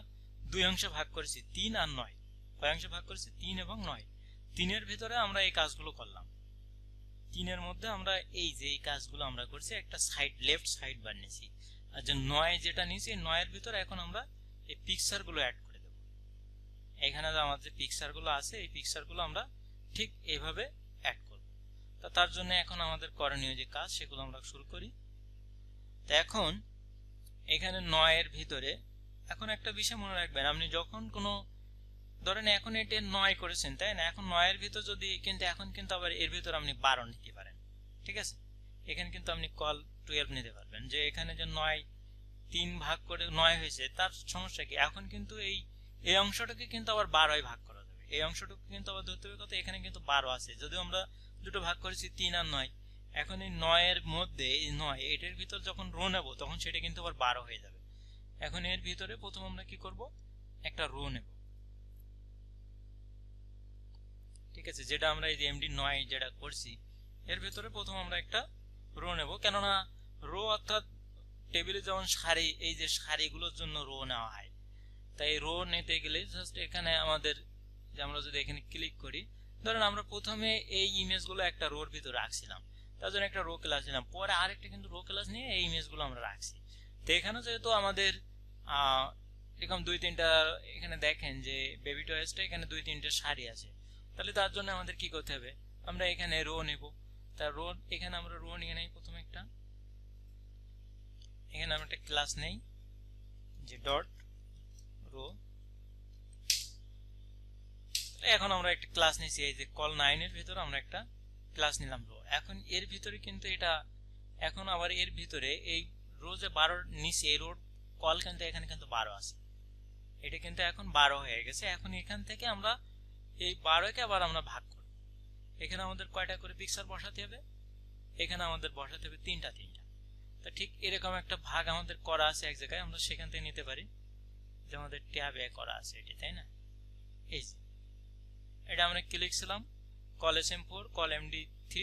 S1: দুই অংশে ভাগ করেছি, 3 আর 9, কয় অংশে ভাগ করেছি, 3 এবং 9। 3-এর ভিতরে আমরা এই কাজগুলো করলাম, 3-এর মধ্যে আমরা এই যে এই কাজগুলো আমরা করছি, একটা সাইড লেফট সাইড বার নিছি। আর যে 9 যেটা নিছি, 9-এর ভিতরে এখন আমরা এই পিকচারগুলো অ্যাড করে দেব। এখানে যে আমাদের যে পিকচারগুলো আছে, এই পিকচারগুলো আমরা ঠিক এইভাবে অ্যাড করব। তা তার জন্য এখন আমাদের করণীয় যে কাজ, সেগুলো আমরা শুরু করি। তো এখন এখানে 9-এর ভিতরে, এখন একটা বিষয় মনে রাখবেন, আপনি যখন কোনো, ধরেন এখন এটা 9 করেছেন, তাই না, এখন 9-এর ভিতর যদি, কিন্তু এখন কিন্তু আবার এর ভিতর আপনি 12 নিতে পারেন, ঠিক আছে, এখানে কিন্তু আপনি কল 12 নিতে পারবেন, যে এখানে যে 9 3 ভাগ করে 9 হয়েছে, তার সমস্যা কি, এখন কিন্তু এই অংশটাকে কিন্তু আবার 12 ভাগ করা যাবে, এই অংশটুকু কিন্তু আবার ধরতে হবে কত, এখানে কিন্তু 12 আছে, যদিও আমরা দুটো ভাগ করেছি 3 আর 9। এখন এই 9-এর মধ্যে, এই 9 এটার ভিতর যখন রো নেব, তখন সেটা কিন্তু আবার 12 হয়ে যাবে। এখন এর ভিতরে প্রথম আমরা কি করব, একটা রো নেব, ঠিক আছে, যেটা আমরা এই যে MD9 যেটা করছি, এর ভিতরে প্রথম আমরা একটা রো নেব। কেননা রো অর্থাৎ টেবিলে যেমন সারি, এই যে সারিগুলোর জন্য রো নেওয়া হয়, তাই রো নিতে গেলে জাস্ট এখানে আমাদের, যে আমরা যদি এখানে ক্লিক করি, ধরেন আমরা প্রথমে এই ইমেজগুলো একটা রোর ভিতরে রাখছিলাম, তার জন্য একটা রো ক্লাস নিলাম, পরে আরেকটা কিন্তু রো ক্লাস নিয়ে এই ইমেজগুলো আমরা রাখছি। তো এখানে যেহেতু আমাদের এরকম 2-3টা, এখানে দেখেন যে বেবি টয়েসটা এখানে 2-3টে সারি আছে, তাহলে তার জন্য আমাদের কি করতে হবে, আমরা এখানে রো নেব। তার রো, এখানে আমরা রো নিয়ে নেই প্রথমে একটা, এখানে আমরা একটা ক্লাস নেই যে ডট রো। এখন আমরা একটা ক্লাস নিয়েছি, এই যে কল 9 এর ভিতরে আমরা একটা ক্লাস নিলাম রো। এখন এর ভিতরে কিন্তু এটা, এখন আবার এর ভিতরে এই রো যে 12 নিচে এই রো কল কিন্তু এখানে কিন্তু 12 আছে, এটা কিন্তু এখন 12 হয়ে গেছে। এখন এখান থেকে আমরা এই 12কে আবার আমরা ভাগ করব। এখানে আমাদের কয়টা করে পিকচার বসাতে হবে, এখানে আমাদের বসাতে হবে 3টা। তো ঠিক এরকম একটা ভাগ আমাদের করা আছে এক জায়গায়, আমরা সেখান থেকে নিতে পারি, যে আমাদের ট্যাবে করা আছে এটি, তাই না? এই যে এটা আমরা ক্লিক ছিলাম, কল SM4, কল MD3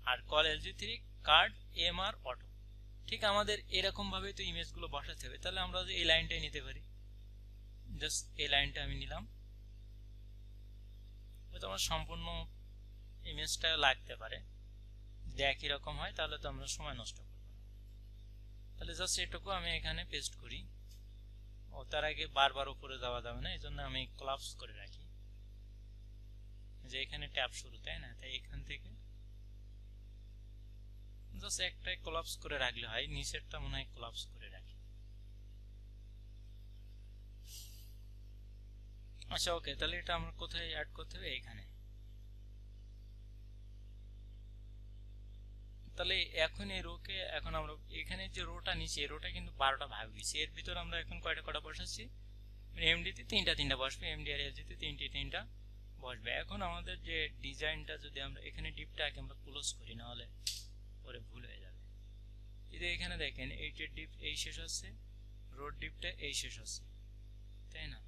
S1: আর call LG3, card AMR auto. ঠিক আমাদের এরকম ভাবে তো ইমেজগুলো বসাতে হবে। তাহলে আমরা এই লাইনটাই নিতে পারি, জাস্ট এই লাইনটা আমি নিলাম, হয়তো আমার সম্পূর্ণ ইমেজটা লাগতে পারে, যদি একই রকম হয় তাহলে তো আমরা সময় নষ্ট করব না। তাহলে জাস্ট এটুকু আমি এখানে পেস্ট করি। ও তার আগে বারবার উপরে যাওয়া যাবে না, এই জন্য আমি কোলাপস করে রাখি, যে এখানে ট্যাব শুরু, তাই না? তাই এখান থেকে জাস্ট একটাই কোলাপস করে রাখলে হয়, নিচেরটা মনে হয় কোলাপস করে রাখি। আচ্ছা ওকে, তাহলে এটা আমরা কোথায় অ্যাড করতে হবে, এখানে। তাহলে এখন এই রোকে, এখন আমরা এখানে যে রোটা নিচে, এই রোটা কিন্তু 12টা ভাগ হয়েছে, এর ভিতর আমরা এখন কয়টা বসাচ্ছি, এমডিতে 3টা বসবে, এমডি আর এলজিতে 3টা বসবে। এখন আমাদের যে ডিজাইনটা, যদি আমরা এখানে ডিপটা আগে আমরা ক্লোজ করি, না হলে পরে ভুল হয়ে যাবে। যদি এখানে দেখেন এইটের ডিপ এই শেষ হচ্ছে, রোড ডিপটা এই শেষ হচ্ছে, তাই না?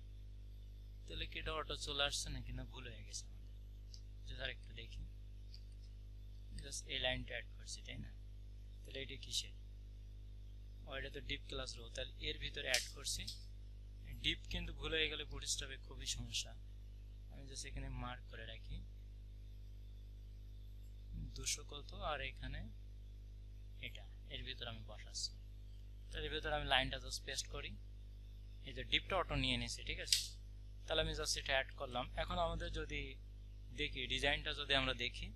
S1: তাহলে কি এটা অটো চলে আসছে নাকি না ভুল হয়ে গেছে আমাদের, যদি আরেকটু দেখি, জাস্ট এই লাইনটা অ্যাড করছি, তাই না? তাহলে এটা কিসের, এটা তো ডিপ ক্লাস রো, তাহলে এর ভিতরে অ্যাড করছি। ডিপ কিন্তু ভুল হয়ে গেলে বুটস্ট্র্যাপে খুবই সমস্যা। আমি জাস্ট এখানে মার্ক করে রাখি 200 কত, আর এখানে এটা, এর ভিতরে আমি বসাচ্ছি। তাহলে এর ভিতরে আমি লাইনটা জাস্ট পেস্ট করি, এই যে ডিপটা অটো নিয়ে নিয়েছি, ঠিক আছে? তাহলে আমি জাস্ট এটা অ্যাড করলাম। এখন আমাদের যদি দেখি ডিজাইনটা, যদি আমরা দেখি,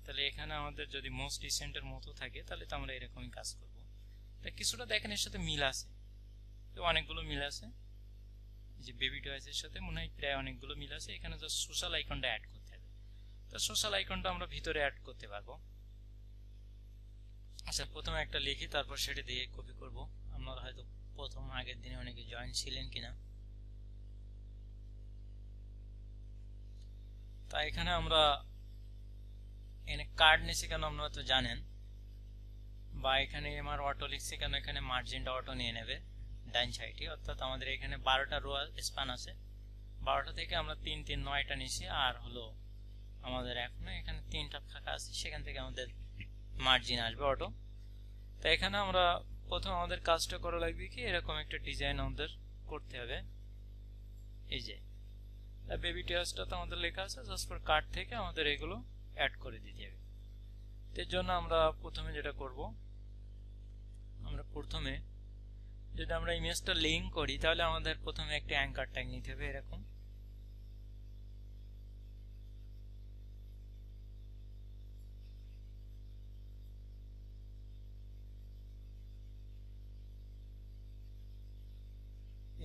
S1: তাহলে এখানে আমাদের যদি মোস্ট রিসেন্টের মতো থাকে, তাহলে তো আমরা এরকমই কাজ করব। তা কিছুটা দেখেন এর সাথে মিল আছে, তো অনেকগুলো মিল আছে, যে বেবি টয়েসের সাথে মনে হয় প্রায় অনেকগুলো মিল আছে। এখানে জাস্ট সোশ্যাল আইকনটা অ্যাড করতে হবে। তো সোশ্যাল আইকনটা আমরা ভিতরে অ্যাড করতে পারবো। আচ্ছা প্রথমে একটা লিখি, তারপর সেটা দিয়ে কপি করব। আপনারা হয়তো প্রথম আগের দিনে অনেকে জয়েন ছিলেন কিনা। তা এখানে আমরা এখানে কার্ড নিচ্ছি কেন আপনারা তো জানেন, বা এখানে আমার অটো লিখছি কেন, এখানে মার্জিনটা অটো নিয়ে নেবে ডাইন সাইডে, অর্থাৎ আমাদের এখানে 12টা রো স্প্যান আছে, 12টা থেকে আমরা 9টা নিছি, আর হলো আমাদের এখনো এখানে 3টা ফাঁকা আছে, সেখান থেকে আমাদের মার্জিন আসবে অটো। তো এখানে আমরা প্রথম আমাদের কাজটা করা লাগবে কি, এরকম একটা ডিজাইন আমাদের করতে হবে। এই যে বেবি টেস্টটা তো আমাদের লেখা আছে, জাস্ট ফর কার্ড থেকে আমাদের এগুলো অ্যাড করে দিতে হবে। এর জন্য আমরা প্রথমে যেটা করব, আমরা প্রথমে যদি আমরা ইমেজটা লিংক করি, তাহলে আমাদের প্রথমে একটা অ্যাঙ্কার ট্যাগ নিতে হবে, এরকম।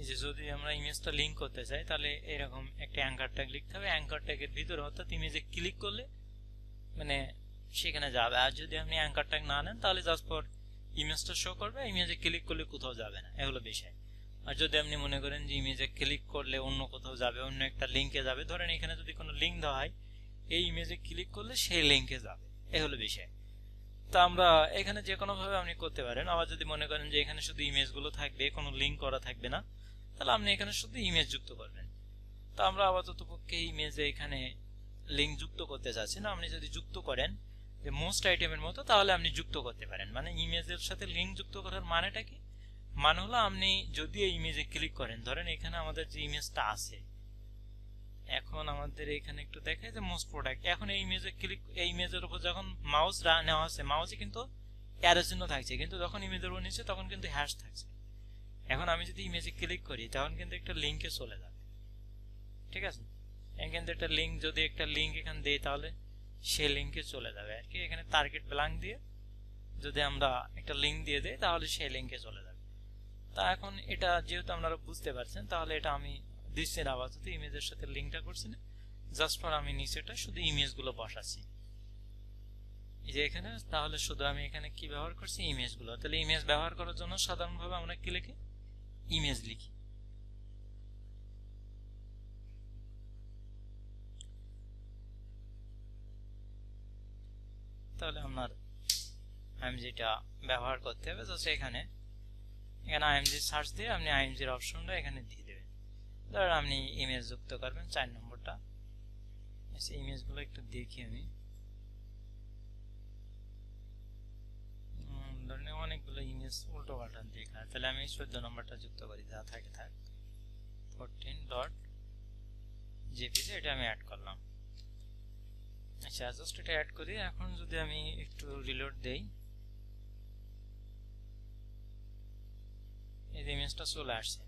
S1: এই যে যদি আমরা ইমেজটা লিংক করতে চাই, তাহলে এরকম একটা অ্যাঙ্কার ট্যাগ লিখতে হবে। অ্যাঙ্কার ট্যাগের ভিতরে অর্থাৎ ইমেজে ক্লিক করলে মানে সেখানে যাবে। আর যদি আপনি অ্যাঙ্কার ট্যাগ না নেন, তাহলে জাস্ট ফর ইমেজটা শো করবে, ইমেজে ক্লিক করলে কোথাও যাবে না, এগুলো বিষয়। আর যদি আপনি মনে করেন যে ইমেজে ক্লিক করলে অন্য কোথাও যাবে, অন্য একটা লিঙ্কে যাবে, ধরেন এখানে যদি কোনো লিঙ্ক দেওয়া হয়, এই ইমেজে ক্লিক করলে সেই লিঙ্কে যাবে, এ হলো বিষয়। তা আমরা এখানে যে কোনো ভাবে আপনি করতে পারেন। আবার যদি মনে করেন যে এখানে শুধু ইমেজগুলো থাকবে, কোনো লিঙ্ক করা থাকবে না, তাহলে আপনি এখানে শুধু ইমেজ যুক্ত করবেন। তো আমরা আপাতত পক্ষে ইমেজে এখানে লিঙ্ক যুক্ত করতে চাচ্ছি না। আপনি যদি যুক্ত করেন যে মোস্ট আইটেমের মতো, তাহলে আপনি যুক্ত করতে পারেন। মানে ইমেজের সাথে লিঙ্ক যুক্ত করার মানেটা কি, মানে হলো আপনি যদি এই ইমেজে ক্লিক করেন, ধরেন এখানে আমাদের যে ইমেজটা আছে, এখন আমাদের এখানে একটু দেখায় যে মোস্ট প্রোডাক্ট, এখন এই ইমেজে ক্লিক, এই ইমেজের উপর যখন মাউস নেওয়া আছে, মাউসে কিন্তু অ্যারো চিহ্ন থাকছে, কিন্তু যখন ইমেজের উপর নিচ্ছে তখন কিন্তু হ্যাশ থাকছে। এখন আমি যদি ইমেজে ক্লিক করি তখন কিন্তু একটা লিঙ্কে চলে যাবে, ঠিক আছে? এখানে একটা লিঙ্ক, যদি একটা লিঙ্ক এখানে দেই তাহলে সেই লিঙ্কে চলে যাবে আর কি। এখানে টার্গেট ব্ল্যাঙ্ক দিয়ে যদি আমরা একটা লিঙ্ক দিয়ে দেই তাহলে সেই লিঙ্কে চলে যাবে। তা এখন এটা যেহেতু আপনারা বুঝতে পারছেন, তাহলে এটা আমি দিচ্ছি না আপাতত, ইমেজের সাথে লিঙ্কটা করছি না, জাস্ট ফর আমি নিচেটা শুধু ইমেজগুলো বসাচ্ছি এই যে এখানে। তাহলে শুধু আমি এখানে কি ব্যবহার করছি, ইমেজগুলো। তাহলে ইমেজ ব্যবহার করার জন্য সাধারণভাবে আমরা কি লিখি, ইমেজ লিখি। তাহলে আপনার আইএমজিটা ব্যবহার করতে হবে, জাস্ট এখানে আইএমজি সার্চ দিয়ে আপনি আইএমজির অপশনটা এখানে দিয়ে দেবেন। ধরেন আপনি ইমেজ যুক্ত করবেন 4 নম্বরটা। ইমেজগুলো একটু দেখি আমি, ধরেন অনেকগুলো ইমেজ উল্টো পাল্টা দেখা, তাহলে আমি 14 নম্বরটা যুক্ত করি, যা থাকে থাক, 14.jpg, এটা আমি অ্যাড করলাম। আচ্ছা, জাস্ট এটা অ্যাড করি। এখন যদি আমি একটু রিলোড দেই, এই ইমেজটা চলে আসছে।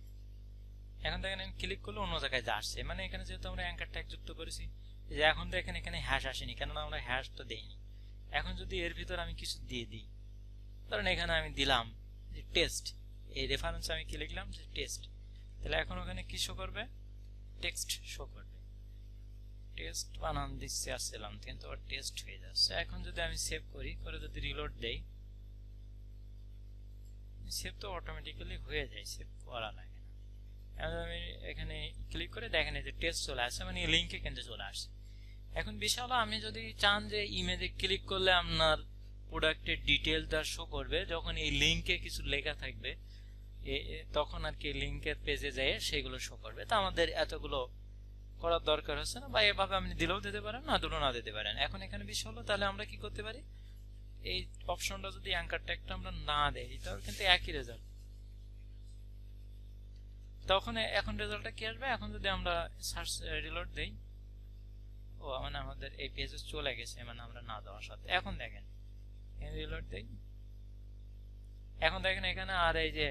S1: এখন দেখেন আমি ক্লিক করলে অন্য জায়গায় যা আসছে, মানে এখানে যেহেতু আমরা অ্যাঙ্কার ট্যাগ যুক্ত করেছি, যে এখন দেখেন এখানে হ্যাশ আসেনি, কেননা আমরা হ্যাশ তো দেইনি। এখন যদি এর ভিতর আমি কিছু দিয়ে দিই, ধরেন এখানে আমি দিলাম যে টেস্ট, এই রেফারেন্স আমি কি লিখলাম যে টেস্ট, তাহলে এখন ওখানে কি শো করবে, টেক্সট শো করবে। টেস্ট বানান দিচ্ছি আসছিলাম, কিন্তু আবার টেস্ট হয়ে যাচ্ছে। এখন যদি আমি সেভ করি, করে যদি রিলোড দেই, সেভ তো অটোমেটিক্যালি হয়ে যায়, সেভ করা লাগে না। এখন আমি এখানে ক্লিক করে দেখেন এই যে টেস্ট চলে আসছে, মানে লিঙ্কে কিন্তু চলে আসছে। এখন বিষয় হলো, আমি যদি চান যে ইমেজে ক্লিক করলে আপনার প্রোডাক্টের ডিটেলটা শো করবে, যখন এই লিঙ্কে কিছু লেখা থাকবে তখন আর কি লিঙ্কের পেজে যায় সেগুলো শো করবে। তা আমাদের এতগুলো করার দরকার হচ্ছে না, বা এভাবে আপনি দিলেও দিতে পারেন, না দিলেও না দিতে পারেন। এখন এখানে বিষয় হলো, তাহলে আমরা কি করতে পারি, এই অপশনটা যদি অ্যাঙ্কার ট্যাগটা আমরা না দেই তাহলে কিন্তু একই রেজাল্ট। তখন এখন রেজাল্টটা কি আসবে, এখন যদি আমরা সার্চ রিলোড দেই, ও মানে আমাদের এই পেজে চলে গেছে, মানে আমরা না দেওয়ার সাথে। এখন দেখেন রিলোড দেই, এখন দেখেন এখানে আর এই যে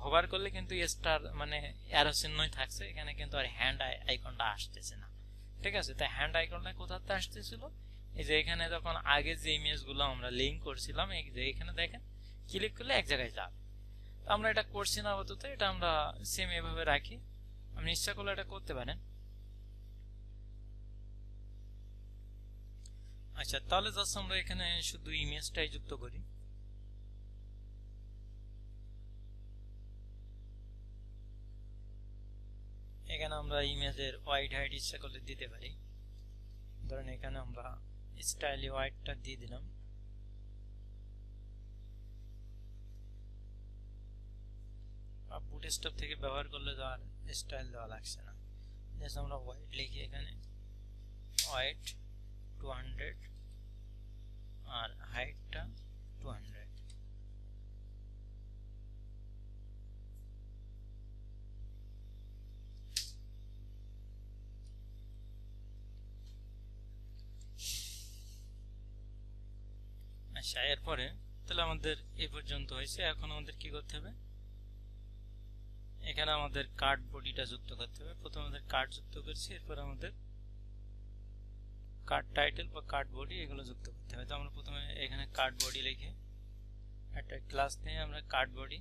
S1: হোভার করলে কিন্তু স্টার মানে অ্যারো চিহ্নই থাকছে, এখানে কিন্তু আর হ্যান্ড আইকনটা আসতেছে না, ঠিক আছে? তাই হ্যান্ড আইকনটা কোথাতে আসতেছিল, এই যে এখানে যখন আগে যে ইমেজগুলো আমরা লিঙ্ক করছিলাম, এই যে এখানে দেখেন ক্লিক করলে এক জায়গায় যাবে। তো আমরা এটা করছি না আপাতত, এটা আমরা সেম এভাবে রাখি, আপনি ইচ্ছা করলে এটা করতে পারেন। আচ্ছা, তাহলে জাস্ট আমরা এখানে শুধু ইমেজটাই যুক্ত করি। এখানে আমরা ইমেজের হোয়াইট হাইট ইচ্ছা করলে দিতে পারি, ধরেন এখানে আমরা স্টাইলি হোয়াইটটা দিয়ে দিলাম। বুটস্ট্র্যাপ থেকে ব্যবহার করলে তো আর স্টাইল দেওয়া লাগছে না, জাস্ট আমরা হোয়াইট লিখি, এখানে হোয়াইট 200 আর হাইটটা 200। আচ্ছা, এরপরে তাহলে আমাদের এই পর্যন্ত হয়েছে। এখন আমাদের কি করতে হবে, এখানে আমাদের কার্ড বডিটা যুক্ত করতে হবে। প্রথমে আমাদের কার্ড যুক্ত করছি, এরপর আমাদের কার্ড টাইটেল বা কার্ড বডি এগুলো যুক্ত করতে হবে। তো আমরা প্রথমে এখানে কার্ড বডি লিখে একটা ক্লাস নিয়ে আমরা কার্ড বডি,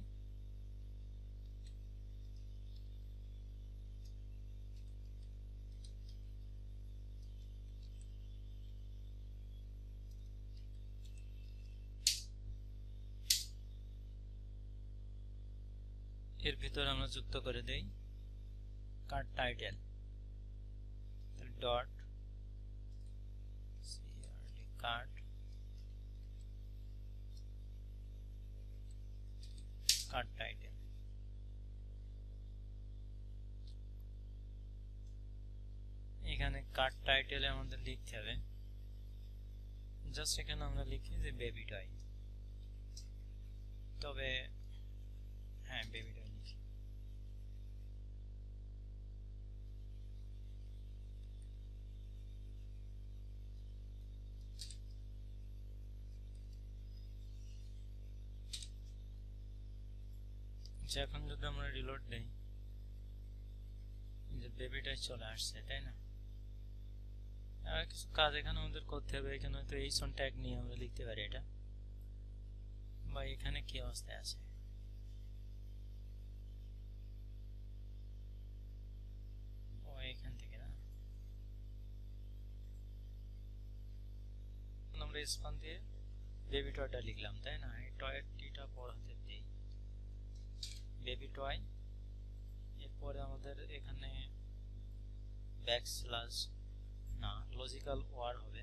S1: এর ভিতরে আমরা যুক্ত করে দেই card title, dot card card title. এখানে কার্ড টাইটেলে আমাদের লিখতে হবে, জাস্ট এখানে আমরা লিখি যে বেবি টয়। তবে হ্যাঁ বেবি টয় লিখি। এখন যদি আমরা রিলোড দেই, যে বেবি টয় চলে আসছে, তাই না? আর কিছু কাজ এখানে আমাদের করতে হবে। এখানে হয়তো এইচন ট্যাগ নিয়ে আমরা লিখতে পারি এটা, বা এখানে কি অবস্থায় আছে। ও এখান থেকে না, আমরা স্পান দিয়ে বেবি টয়টা লিখলাম, তাই না? এই টয়ের টিটা বড় হাতে দিই, বেবি টয়। এরপরে আমাদের এখানে ব্যাকস্ল্যাশ না, লজিক্যাল ওয়ার হবে।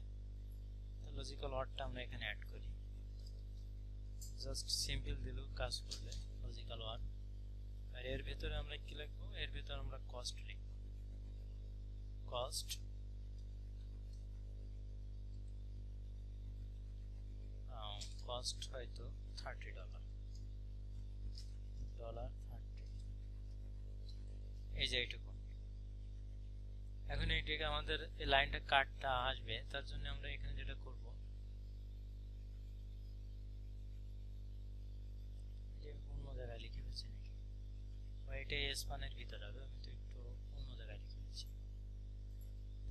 S1: লজিক্যাল ওয়ারটা আমরা এখানে অ্যাড করি, জাস্ট সিম্পল দিলেও কাজ করবে লজিক্যাল ওয়ার। আর এর ভিতরে আমরা কি লিখবো? এর ভিতরে আমরা কস্ট লিখব, কস্ট কস্ট হয়তো $30, $30, এই যে এইটুকু। এখন এইটাকে আমাদের এই লাইনটা কাটটা আসবে, তার জন্য আমরা এখানে যেটা করব, যে অন্য জায়গায় লিখে ফেলছি নাকি, বা এটা স্পানের ভিতরে হবে, আমি তো একটু অন্য জায়গায় লিখে ফেলছি।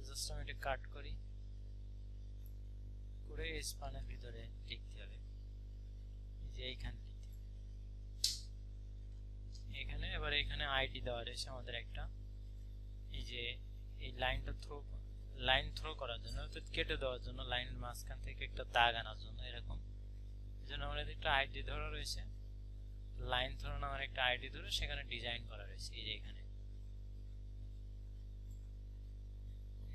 S1: জাস্ট আমি এটা কাট করি, করে স্পানের ভিতরে লিখতে হবে, যে এইখানে লিখতে হবে এখানে। এবার এখানে আইডি দেওয়া রয়েছে আমাদের একটা, এই যে এই লাইনটা লাইন থ্রো করার জন্য, অর্থাৎ কেটে দেওয়ার জন্য, লাইনের মাঝখান থেকে একটা দাগ আনার জন্য, এরকম। এই জন্য আমাদের একটা আইডি ধরা রয়েছে, লাইন থ্রো নামের একটা আইডি ধরে সেখানে ডিজাইন করা রয়েছে। এই যে এখানে,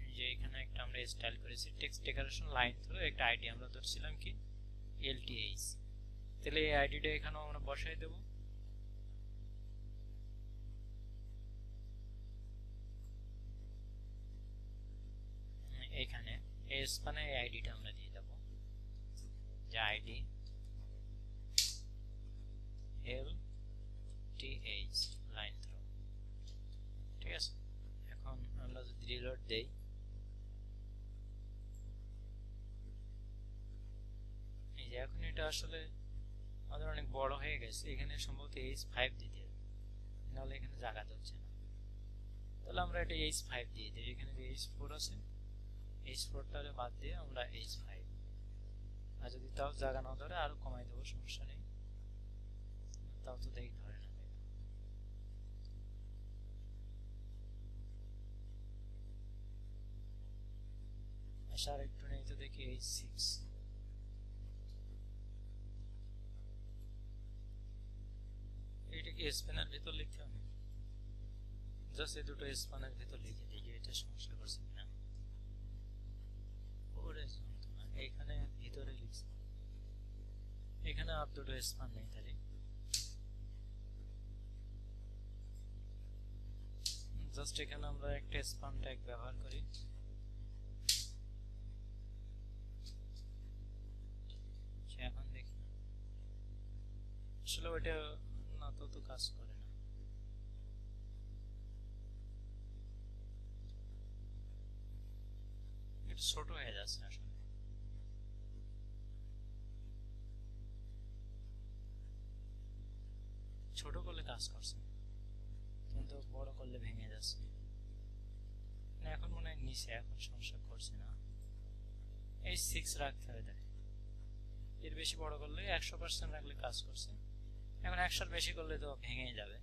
S1: এই যে এখানে একটা আমরা স্টাইল করেছি, টেক্সট ডেকোরেশন লাইন থ্রো, একটা আইডি আমরা ধরছিলাম কি LTH। তাহলে এই আইডিটা এখানেও আমরা বসাই দেব। এখানে এই স্পানে এই আইডিটা আমরা দিয়ে দেব, যে আইডি LTH লাইন থ্রো, ঠিক আছে। এখন আমরা যদি রিলোড দেই, এই যে এখন এটা আসলে আমাদের অনেক বড় হয়ে গেছে, এখানে সম্ভবত H5 দিতে হবে, নাহলে এখানে জায়গা হচ্ছে না। তাহলে আমরা এটা H5 দিয়ে দিই। এখানে যে H4 আছে, H4টারে বাদ দিয়ে আমরা H5, আর যদি তাও জায়গা না ধরে আরো কমাই দেবো, সমস্যা নেই। তাও তো দেখি ধরে না, আর একটু নেই তো দেখি H6। এইটাকে স্পেনের ভিতর লিখতে হবে, জাস্ট এই দুটো স্পেনের ভিতর লিখে দেখি এটা সমস্যা করছে কিনা। ওরে যন্ত্রণা, এইখানে ভিতরে লিখছি, এখানে আর দুটো স্পান নেই, তাহলে জাস্ট এখানে আমরা একটা স্পান ট্যাগ ব্যবহার করি। এখন দেখি আসলে ওইটা না তো কাজ করে না। এটা ছোট হয়ে যাচ্ছে আসলে, ছোট করলে কাজ করছে, কিন্তু বড় করলে ভেঙে যাচ্ছে। এখন মনে হয় নিচে, এখন সমস্যা করছে না। এই 6 রাখতে হবে, তাই এর বেশি বড় করলে 100% রাখলে কাজ করছে, এখন 100 বেশি করলে তো ভেঙে যাবে।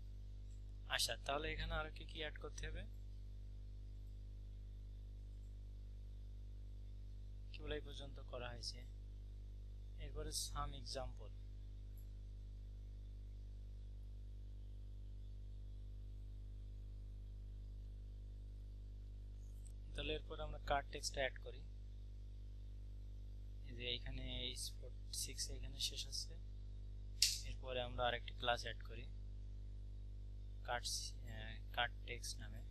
S1: আচ্ছা, তাহলে এখানে আরো কি কি অ্যাড করতে হবে? কেবল এই পর্যন্ত করা হয়েছে। এরপরে সাম এক্সাম্পল, তাহলে এরপর আমরা কার্ড টেক্সট অ্যাড করি। এই যে এইখানে H6 এখানে শেষ আছে, এরপরে আমরা আরেকটি ক্লাস অ্যাড করি কার্ড টেক্সট নামে,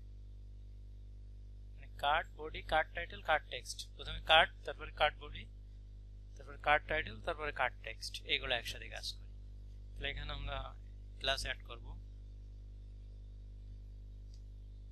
S1: মানে card body, card title, card text. প্রথমে কার্ড, তারপরে কার্ড বডি, তারপরে কার্ড টাইটেল, তারপরে কার্ড টেক্সট, এগুলো একসাথে কাজ করি। তাহলে এখানে আমরা ক্লাস অ্যাড করব